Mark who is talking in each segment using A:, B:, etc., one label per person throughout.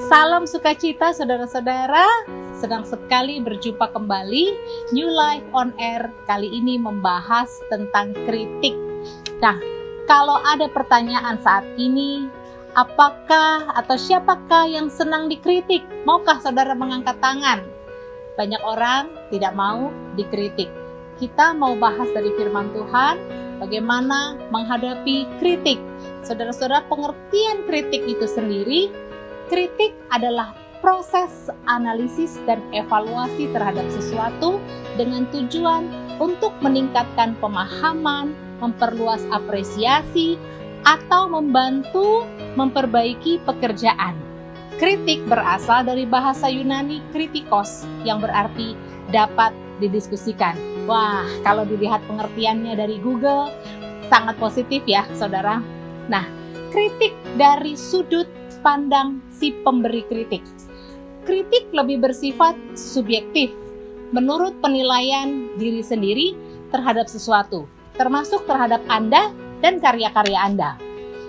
A: Salam sukacita saudara-saudara, senang sekali berjumpa kembali. New Life on Air kali ini membahas tentang kritik. Nah, kalau ada pertanyaan saat ini, apakah atau siapakah yang senang dikritik? Maukah saudara mengangkat tangan? Banyak orang tidak mau dikritik. Kita mau bahas dari firman Tuhan, bagaimana menghadapi kritik. Saudara-saudara, pengertian kritik itu sendiri, kritik adalah proses analisis dan evaluasi terhadap sesuatu dengan tujuan untuk meningkatkan pemahaman, memperluas apresiasi, atau membantu memperbaiki pekerjaan. Kritik berasal dari bahasa Yunani kritikos yang berarti dapat didiskusikan. Wah, kalau dilihat pengertiannya dari Google, sangat positif ya saudara. Nah, kritik dari sudut pandang si pemberi kritik. Kritik lebih bersifat subjektif, menurut penilaian diri sendiri terhadap sesuatu, termasuk terhadap Anda dan karya-karya Anda.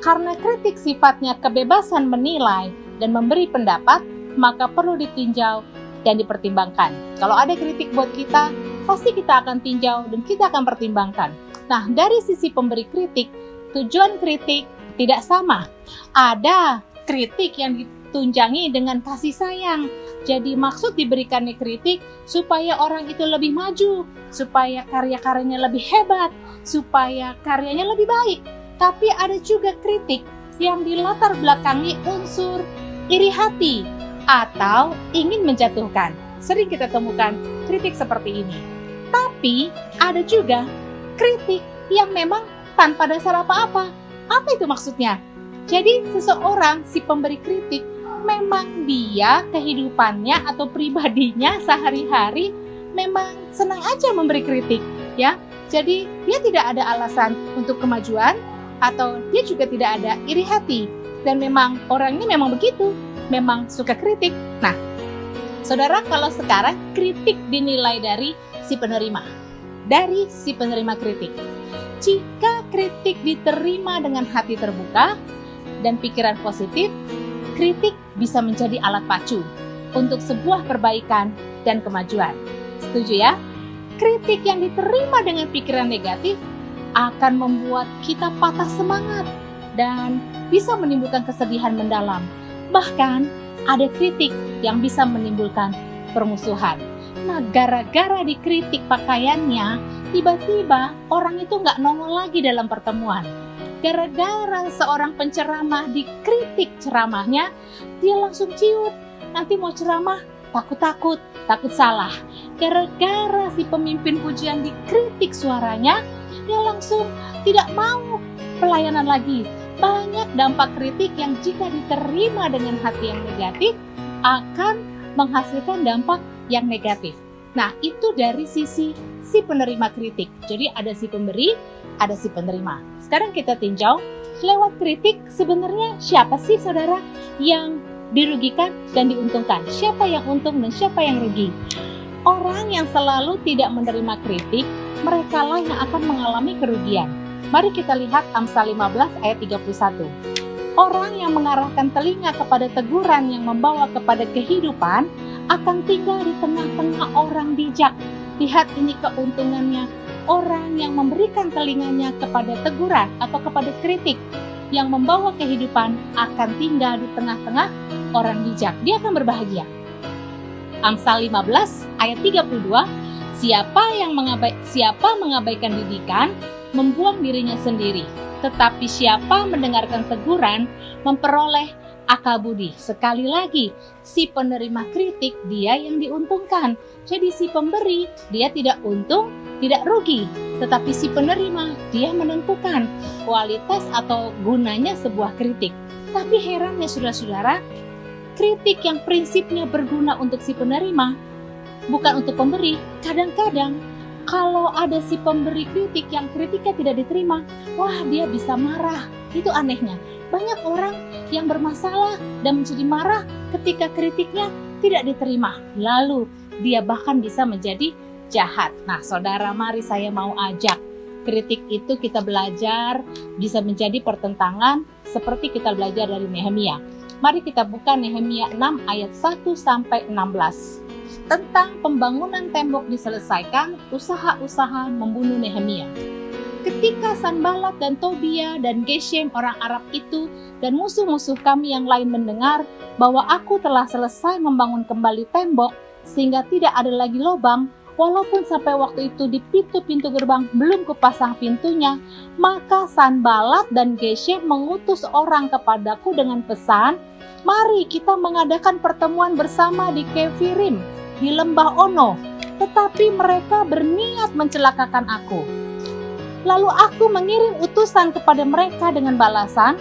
A: Karena kritik sifatnya kebebasan menilai dan memberi pendapat, maka perlu ditinjau dan dipertimbangkan. Kalau ada kritik buat kita, pasti kita akan tinjau dan kita akan pertimbangkan. Nah, dari sisi pemberi kritik, tujuan kritik tidak sama. Ada kritik yang ditunjangi dengan kasih sayang. Jadi maksud diberikannya kritik supaya orang itu lebih maju, supaya karya-karyanya lebih hebat, supaya karyanya lebih baik. Tapi ada juga kritik yang dilatar belakangi unsur iri hati atau ingin menjatuhkan. Sering kita temukan kritik seperti ini. Tapi ada juga kritik yang memang tanpa dasar apa-apa. Apa itu maksudnya? Jadi seseorang, si pemberi kritik, memang dia kehidupannya atau pribadinya sehari-hari memang senang aja memberi kritik, ya. Jadi dia tidak ada alasan untuk kemajuan atau dia juga tidak ada iri hati. Dan memang orangnya memang begitu, memang suka kritik. Nah, saudara, kalau sekarang kritik dinilai dari si penerima, dari si penerima kritik. Jika kritik diterima dengan hati terbuka dan pikiran positif, kritik bisa menjadi alat pacu untuk sebuah perbaikan dan kemajuan. Setuju ya? Kritik yang diterima dengan pikiran negatif akan membuat kita patah semangat dan bisa menimbulkan kesedihan mendalam. Bahkan ada kritik yang bisa menimbulkan permusuhan. Nah, gara-gara dikritik pakaiannya, tiba-tiba orang itu nggak nongol lagi dalam pertemuan. Gara-gara seorang penceramah dikritik ceramahnya, dia langsung ciut. Nanti mau ceramah, takut salah. Gara-gara si pemimpin pujian dikritik suaranya, dia langsung tidak mau pelayanan lagi. Banyak dampak kritik yang jika diterima dengan hati yang negatif, akan menghasilkan dampak yang negatif. Nah, itu dari sisi si penerima kritik. Jadi ada si pemberi, ada si penerima. Sekarang kita tinjau, lewat kritik sebenarnya siapa sih saudara yang dirugikan dan diuntungkan? Siapa yang untung dan siapa yang rugi? Orang yang selalu tidak menerima kritik, mereka lah yang akan mengalami kerugian. Mari kita lihat Amsal 15 ayat 31. Orang yang mengarahkan telinga kepada teguran yang membawa kepada kehidupan akan tinggal di tengah-tengah orang bijak. Lihat ini keuntungannya. Orang yang memberikan telinganya kepada teguran atau kepada kritik yang membawa kehidupan akan tinggal di tengah-tengah orang bijak. Dia akan berbahagia. Amsal 15 ayat 32. Siapa mengabaikan didikan, membuang dirinya sendiri. Tetapi siapa mendengarkan teguran, memperoleh akal budi. Sekali lagi, si penerima kritik dia yang diuntungkan. Jadi si pemberi dia tidak untung, tidak rugi. Tetapi si penerima dia menentukan kualitas atau gunanya sebuah kritik. Tapi herannya saudara-saudara, kritik yang prinsipnya berguna untuk si penerima, bukan untuk pemberi. Kadang-kadang kalau ada si pemberi kritik yang kritiknya tidak diterima, wah dia bisa marah. Itu anehnya. Banyak orang yang bermasalah dan menjadi marah ketika kritiknya tidak diterima. Lalu dia bahkan bisa menjadi jahat. Nah saudara, mari saya mau ajak. Kritik itu kita belajar bisa menjadi pertentangan seperti kita belajar dari Nehemia. Mari kita buka Nehemia 6 ayat 1-16. Tentang pembangunan tembok diselesaikan, usaha-usaha membunuh Nehemia. Ketika Sanbalat dan Tobia dan Geshem orang Arab itu dan musuh-musuh kami yang lain mendengar bahwa aku telah selesai membangun kembali tembok sehingga tidak ada lagi lubang, walaupun sampai waktu itu di pintu-pintu gerbang belum kupasang pintunya, maka Sanbalat dan Geshem mengutus orang kepadaku dengan pesan, mari kita mengadakan pertemuan bersama di Kefirim, di lembah Ono. Tetapi mereka berniat mencelakakan aku. Lalu aku mengirim utusan kepada mereka dengan balasan,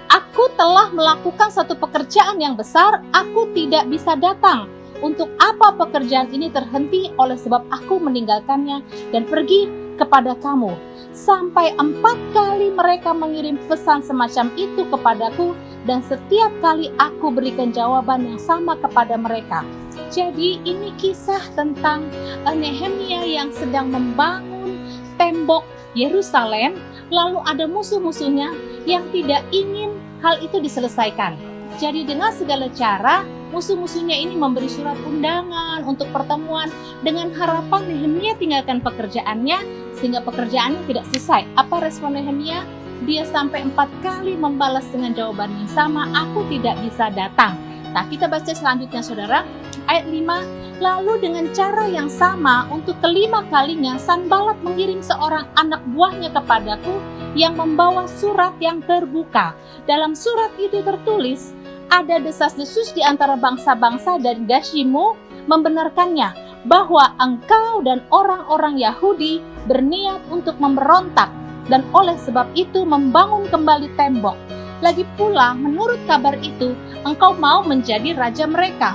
A: aku telah melakukan satu pekerjaan yang besar, aku tidak bisa datang. Untuk apa pekerjaan ini terhenti oleh sebab aku meninggalkannya dan pergi kepada kamu. Sampai 4 kali mereka mengirim pesan semacam itu kepadaku dan setiap kali aku berikan jawaban yang sama kepada mereka. Jadi ini kisah tentang Nehemia yang sedang membangun tembok Yerusalem, lalu ada musuh-musuhnya yang tidak ingin hal itu diselesaikan. Jadi dengan segala cara, musuh-musuhnya ini memberi surat undangan untuk pertemuan dengan harapan Nehemia tinggalkan pekerjaannya sehingga pekerjaannya tidak selesai. Apa respon Nehemia? Dia sampai 4 kali membalas dengan jawaban yang sama, aku tidak bisa datang. Nah, kita baca selanjutnya saudara, ayat 5. Lalu dengan cara yang sama untuk kelima kalinya Sanbalat mengirim seorang anak buahnya kepadaku yang membawa surat yang terbuka. Dalam surat itu tertulis, ada desas-desus di antara bangsa-bangsa dari Gashimu membenarkannya bahwa engkau dan orang-orang Yahudi berniat untuk memberontak dan oleh sebab itu membangun kembali tembok. Lagi pula menurut kabar itu engkau mau menjadi raja mereka.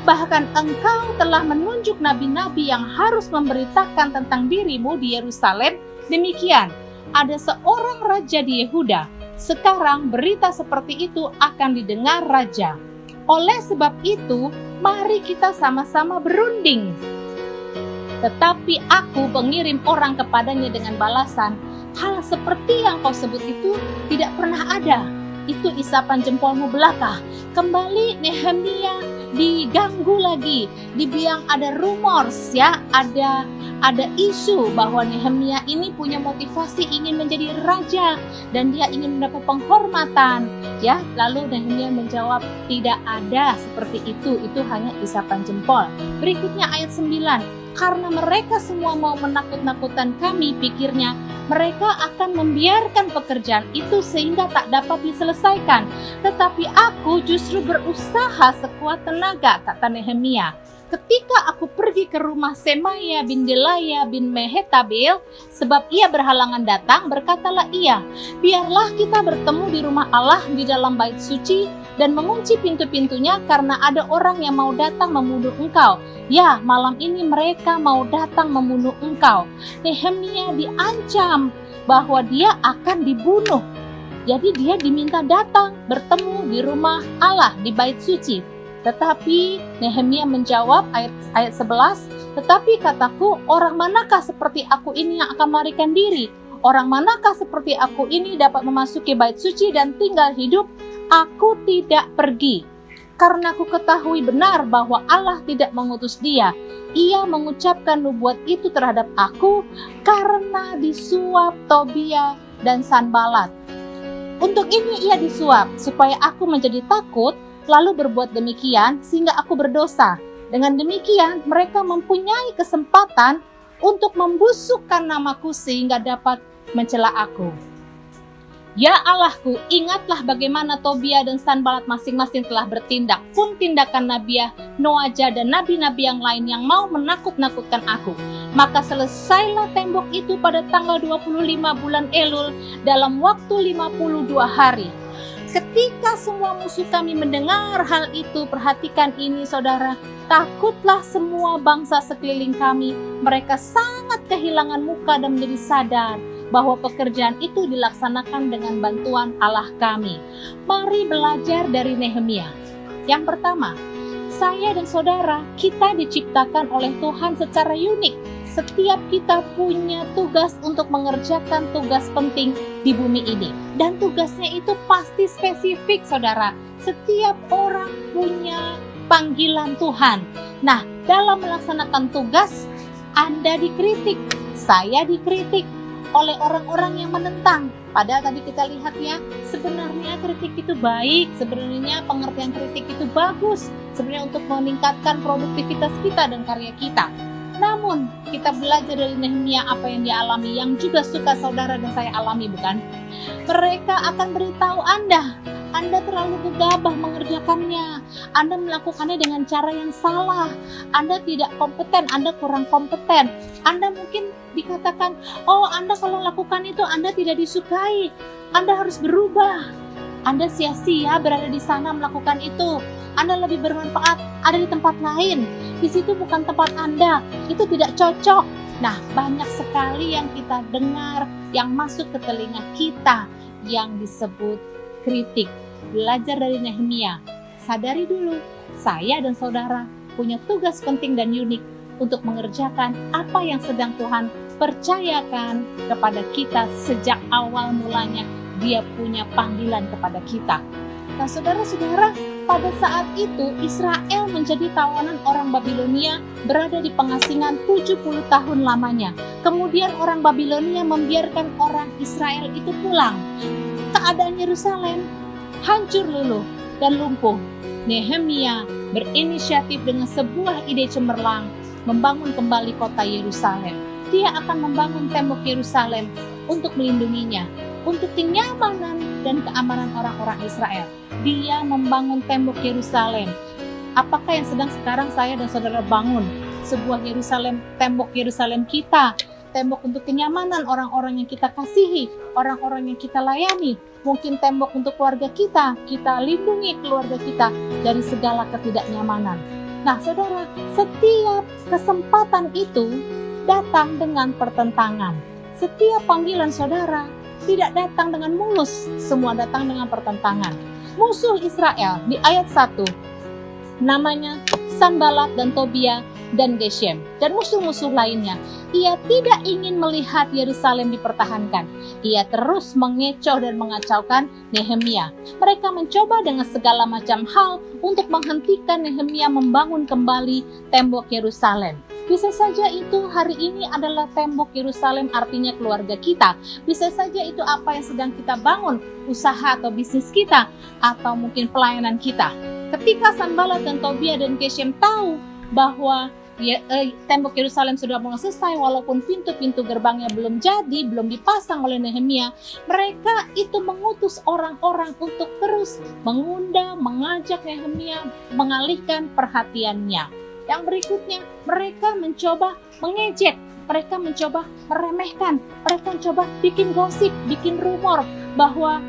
A: Bahkan engkau telah menunjuk nabi-nabi yang harus memberitakan tentang dirimu di Yerusalem. Demikian, ada seorang raja di Yehuda. Sekarang berita seperti itu akan didengar raja. Oleh sebab itu, mari kita sama-sama berunding. Tetapi aku mengirim orang kepadanya dengan balasan, hal seperti yang kau sebut itu tidak pernah ada. Itu isapan jempolmu belaka. Kembali Nehemia diganggu lagi, dibilang ada rumors ya, ada isu bahwa Nehemia ini punya motivasi ingin menjadi raja dan dia ingin mendapat penghormatan ya. Lalu Nehemia menjawab, tidak ada seperti itu hanya isapan jempol. Berikutnya ayat 9. Karena mereka semua mau menakut-nakutkan kami, pikirnya mereka akan membiarkan pekerjaan itu sehingga tak dapat diselesaikan. Tetapi aku justru berusaha sekuat tenaga, kata Nehemia. Ketika aku pergi ke rumah Semaya bin Delaya bin Mehetabil, sebab ia berhalangan datang, berkatalah ia, biarlah kita bertemu di rumah Allah di dalam bait suci dan mengunci pintu-pintunya karena ada orang yang mau datang membunuh engkau. Ya, malam ini mereka mau datang membunuh engkau. Nehemia diancam bahwa dia akan dibunuh. Jadi dia diminta datang bertemu di rumah Allah di bait suci. Tetapi Nehemia menjawab ayat 11, tetapi kataku, orang manakah seperti aku ini yang akan melarikan diri? Orang manakah seperti aku ini dapat memasuki bait suci dan tinggal hidup? Aku tidak pergi. Karena aku ketahui benar bahwa Allah tidak mengutus dia. Ia mengucapkan nubuat itu terhadap aku karena disuap Tobia dan Sanbalat. Untuk ini ia disuap, supaya aku menjadi takut, lalu berbuat demikian sehingga aku berdosa. Dengan demikian mereka mempunyai kesempatan untuk membusukkan namaku sehingga dapat mencela aku. Ya Allahku, ingatlah bagaimana Tobia dan Sanbalat masing-masing telah bertindak, pun tindakan Nabiah, Noaja dan nabi-nabi yang lain yang mau menakut-nakutkan aku. Maka selesailah tembok itu pada tanggal 25 bulan Elul dalam waktu 52 hari. Ketika semua musuh kami mendengar hal itu, perhatikan ini saudara, takutlah semua bangsa sekeliling kami. Mereka sangat kehilangan muka dan menjadi sadar bahwa pekerjaan itu dilaksanakan dengan bantuan Allah kami. Mari belajar dari Nehemia. Yang pertama, saya dan saudara, kita diciptakan oleh Tuhan secara unik, setiap kita punya tugas untuk mengerjakan tugas penting di bumi ini. Dan tugasnya itu pasti spesifik, saudara. Setiap orang punya panggilan Tuhan. Nah, dalam melaksanakan tugas, Anda dikritik, saya dikritik oleh orang-orang yang menentang. Padahal tadi kita lihat ya, sebenarnya kritik itu baik, sebenarnya pengertian kritik itu bagus, sebenarnya untuk meningkatkan produktivitas kita dan karya kita. Namun, kita belajar dari Nehemia apa yang dia alami, yang juga suka saudara dan saya alami, bukan? Mereka akan beritahu Anda terlalu gegabah mengerjakannya, Anda melakukannya dengan cara yang salah, Anda tidak kompeten, Anda kurang kompeten. Anda mungkin dikatakan, oh Anda kalau lakukan itu Anda tidak disukai, Anda harus berubah, Anda sia-sia berada di sana melakukan itu, Anda lebih bermanfaat ada di tempat lain, di situ bukan tempat Anda, itu tidak cocok. Nah, banyak sekali yang kita dengar, yang masuk ke telinga kita, yang disebut kritik. Belajar dari Nehemia, sadari dulu, saya dan saudara punya tugas penting dan unik untuk mengerjakan apa yang sedang Tuhan percayakan kepada kita sejak awal mulanya. Dia punya panggilan kepada kita. Nah, saudara-saudara, pada saat itu Israel menjadi tawanan orang Babilonia, berada di pengasingan 70 tahun lamanya. Kemudian orang Babilonia membiarkan orang Israel itu pulang. Keadaan Yerusalem hancur luluh dan lumpuh. Nehemia berinisiatif dengan sebuah ide cemerlang membangun kembali kota Yerusalem. Dia akan membangun tembok Yerusalem untuk melindunginya, untuk kenyamanan dan keamanan orang-orang Israel. Dia membangun tembok Yerusalem. Apakah yang sedang sekarang saya dan saudara bangun? Sebuah Yerusalem, tembok Yerusalem kita, tembok untuk kenyamanan orang-orang yang kita kasihi, orang-orang yang kita layani. Mungkin tembok untuk keluarga kita lindungi keluarga kita dari segala ketidaknyamanan. Nah, saudara, setiap kesempatan itu datang dengan pertentangan. Setiap panggilan saudara tidak datang dengan mulus, semua datang dengan pertentangan. Musuh Israel di ayat 1, namanya Sanballat dan Tobia dan Geshem, dan musuh-musuh lainnya. Ia tidak ingin melihat Yerusalem dipertahankan. Ia terus mengecoh dan mengacaukan Nehemia. Mereka mencoba dengan segala macam hal untuk menghentikan Nehemia membangun kembali tembok Yerusalem. Bisa saja itu hari ini adalah tembok Yerusalem, artinya keluarga kita. Bisa saja itu apa yang sedang kita bangun, usaha atau bisnis kita, atau mungkin pelayanan kita. Ketika Sanballat dan Tobia dan Geshem tahu bahwa tembok Yerusalem sudah mulai selesai, walaupun pintu-pintu gerbangnya belum jadi, belum dipasang oleh Nehemia, mereka itu mengutus orang-orang untuk terus mengundang, mengajak Nehemia mengalihkan perhatiannya. Yang berikutnya, mereka mencoba mengejek, mereka mencoba meremehkan, mereka mencoba bikin gosip, bikin rumor bahwa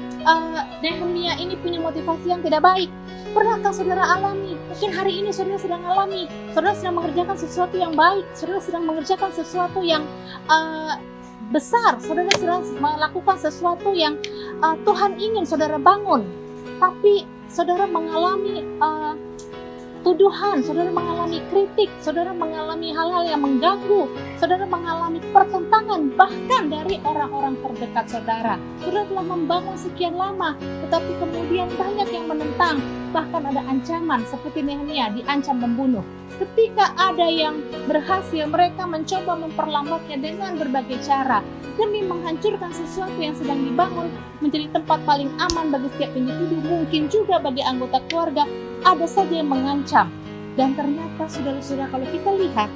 A: Nehemia ini punya motivasi yang tidak baik. Pernahkah saudara alami? Mungkin hari ini saudara sedang alami, saudara sedang mengerjakan sesuatu yang baik, saudara sedang mengerjakan sesuatu yang besar, saudara sedang melakukan sesuatu yang Tuhan ingin saudara bangun, tapi saudara mengalami tuduhan, saudara mengalami kritik, saudara mengalami hal-hal yang mengganggu, saudara mengalami pertentangan bahkan dari orang-orang terdekat saudara. Saudara telah membangun sekian lama, tetapi kemudian banyak yang menentang, bahkan ada ancaman seperti Nehemia diancam membunuh. Ketika ada yang berhasil, mereka mencoba memperlambatnya dengan berbagai cara demi menghancurkan sesuatu yang sedang dibangun menjadi tempat paling aman bagi setiap individu, mungkin juga bagi anggota keluarga. Ada saja yang mengancam. Dan ternyata saudara-saudara, kalau kita lihat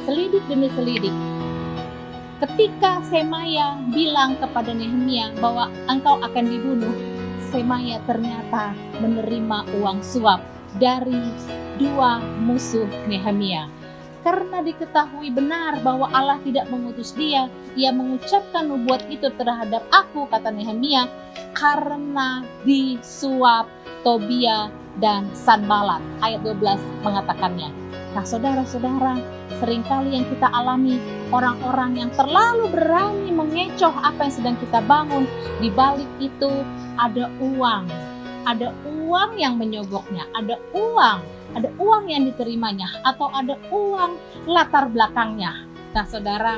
A: selidik demi selidik, ketika Semaya bilang kepada Nehemia bahwa engkau akan dibunuh, Semaya ternyata menerima uang suap dari dua musuh Nehemia. Karena diketahui benar bahwa Allah tidak mengutus dia, ia mengucapkan nubuat itu terhadap aku, kata Nehemia, karena disuap Tobia dan Sanballat. Ayat 12 mengatakannya. Nah, saudara-saudara, seringkali yang kita alami, orang-orang yang terlalu berani mengecoh apa yang sedang kita bangun, di balik itu ada uang yang menyogoknya, ada uang yang diterimanya, atau ada uang latar belakangnya. Nah, saudara,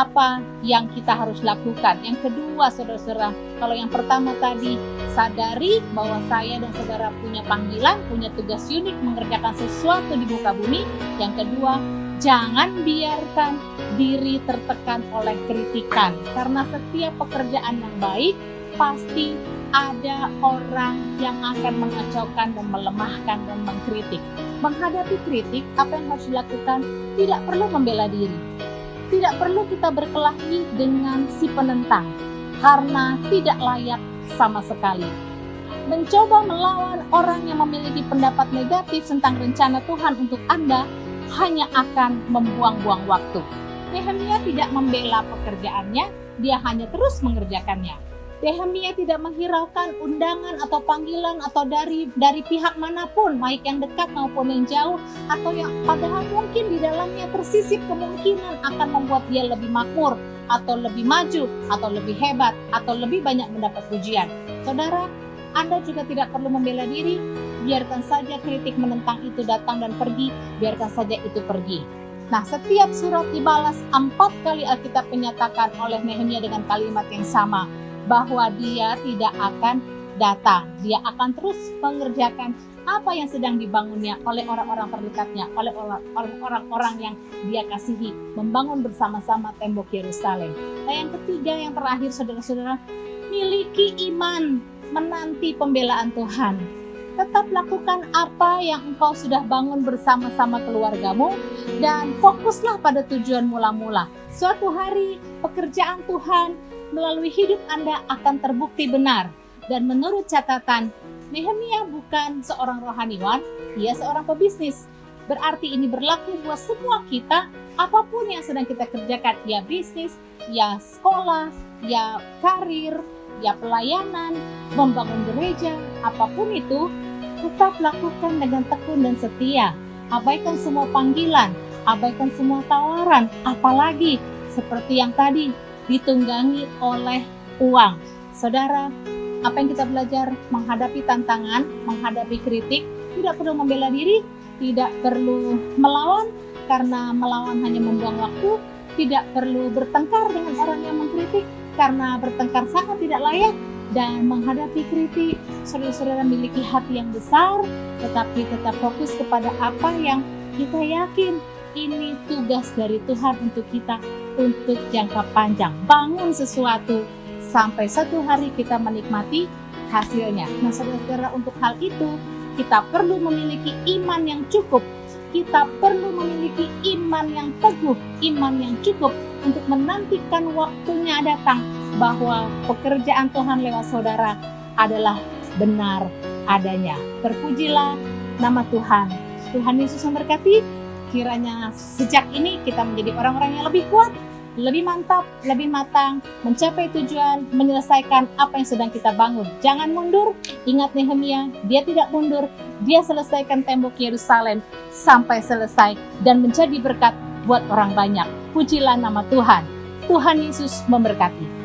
A: apa yang kita harus lakukan? Yang kedua, saudara-saudara, kalau yang pertama tadi, sadari bahwa saya dan saudara punya panggilan, punya tugas unik mengerjakan sesuatu di muka bumi. Yang kedua, jangan biarkan diri tertekan oleh kritikan, karena setiap pekerjaan yang baik pasti ada orang yang akan mengacaukan dan melemahkan dan mengkritik. Menghadapi kritik, apa yang harus dilakukan? Tidak perlu membela diri. Tidak perlu kita berkelahi dengan si penentang, karena tidak layak sama sekali. Mencoba melawan orang yang memiliki pendapat negatif tentang rencana Tuhan untuk Anda hanya akan membuang-buang waktu. Nehemia tidak membela pekerjaannya, dia hanya terus mengerjakannya. Nehemia tidak menghiraukan undangan atau panggilan atau dari pihak manapun, baik yang dekat maupun yang jauh, atau yang padahal mungkin di dalamnya tersisip kemungkinan akan membuat dia lebih makmur, atau lebih maju, atau lebih hebat, atau lebih banyak mendapat pujian. Saudara, Anda juga tidak perlu membela diri, biarkan saja kritik menentang itu datang dan pergi, biarkan saja itu pergi. Nah, setiap surat dibalas 4 kali. Alkitab menyatakan oleh Nehemia dengan kalimat yang sama, bahwa dia tidak akan datang. Dia akan terus mengerjakan apa yang sedang dibangunnya oleh orang-orang terdekatnya, oleh orang-orang yang dia kasihi, membangun bersama-sama tembok Yerusalem. Nah, yang ketiga, yang terakhir, saudara-saudara, miliki iman menanti pembelaan Tuhan. Tetap lakukan apa yang engkau sudah bangun bersama-sama keluargamu dan fokuslah pada tujuan mula-mula. Suatu hari pekerjaan Tuhan melalui hidup Anda akan terbukti benar. Dan menurut catatan, Nehemia bukan seorang rohaniwan, dia seorang pebisnis. Berarti ini berlaku buat semua kita, apapun yang sedang kita kerjakan, ya bisnis, ya sekolah, ya karir, ya pelayanan, membangun gereja, apapun itu, tetap lakukan dengan tekun dan setia. Abaikan semua panggilan, abaikan semua tawaran, apalagi seperti yang tadi, ditunggangi oleh uang. Saudara, apa yang kita belajar? Menghadapi tantangan, menghadapi kritik, tidak perlu membela diri, tidak perlu melawan, karena melawan hanya membuang waktu, tidak perlu bertengkar dengan orang yang mengkritik, karena bertengkar sangat tidak layak, dan menghadapi kritik, saudara-saudara miliki hati yang besar, tetapi tetap fokus kepada apa yang kita yakin. Ini tugas dari Tuhan untuk kita, untuk jangka panjang. Bangun sesuatu sampai satu hari kita menikmati hasilnya. Nah, saudara-saudara, untuk hal itu kita perlu memiliki iman yang cukup. Kita perlu memiliki iman yang teguh, iman yang cukup untuk menantikan waktunya datang, bahwa pekerjaan Tuhan lewat saudara adalah benar adanya. Terpujilah nama Tuhan. Tuhan Yesus memberkati. Kiranya sejak ini kita menjadi orang-orang yang lebih kuat, lebih mantap, lebih matang, mencapai tujuan, menyelesaikan apa yang sedang kita bangun. Jangan mundur. Ingat Nehemia, dia tidak mundur. Dia selesaikan tembok Yerusalem sampai selesai dan menjadi berkat buat orang banyak. Pujilah nama Tuhan. Tuhan Yesus memberkati.